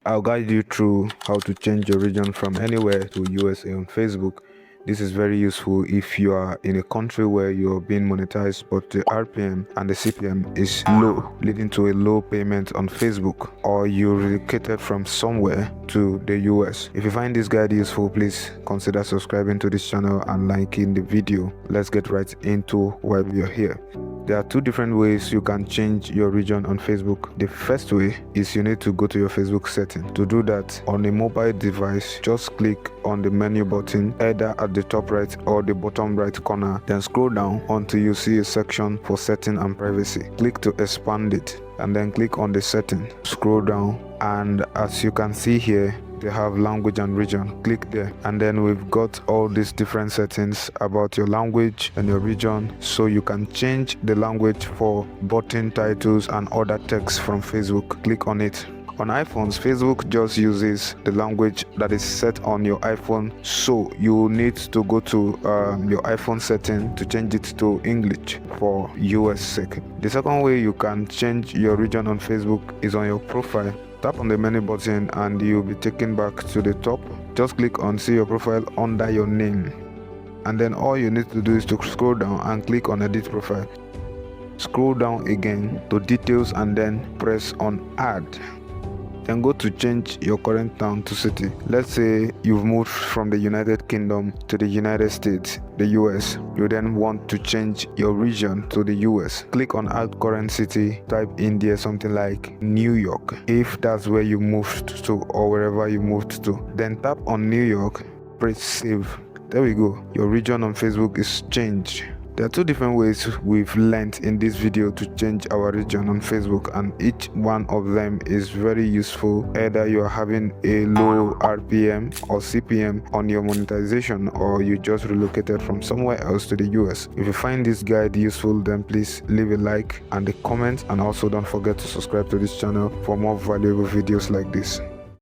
I'll guide you through how to change your region from anywhere to USA on Facebook. This is very useful if you are in a country where you're being monetized but the RPM and the CPM is low, leading to a low payment on Facebook, or you relocated from somewhere to the US. If you find this guide useful, please consider subscribing to this channel and liking the video. Let's get right into why we are here. There are two different ways you can change your region on Facebook. The first way is you need to go to your Facebook setting. To do that, on a mobile device, just click on the menu button either at the top right or the bottom right corner, then scroll down until you see a section for setting and privacy. Click to expand it and then click on the setting. Scroll down, and as you can see here, they have language and region. Click there, and then we've got all these different settings about your language and your region, so you can change the language for button titles and other text from Facebook. Click on it. On iPhones, Facebook just uses the language that is set on your iPhone, so you need to go to your iPhone setting to change it to English for US sake. The second way you can change your region on Facebook is on your profile. Tap on the menu button and you'll be taken back to the top. Just click on see your profile under your name, and then all you need to do is to scroll down and click on edit profile. Scroll down again to details and then press on add. Then go to change your current town to city. Let's say you've moved from the United Kingdom to the United States, the US. You then want to change your region to the US. Click on add current city, type in there something like New York, if that's where you moved to or wherever you moved to. Then tap on New York, press save. There we go. Your region on Facebook is changed. There are two different ways we've learned in this video to change our region on Facebook, and each one of them is very useful. Either you are having a low RPM or CPM on your monetization, or you just relocated from somewhere else to the US. If you find this guide useful, then please leave a like and a comment, and also don't forget to subscribe to this channel for more valuable videos like this.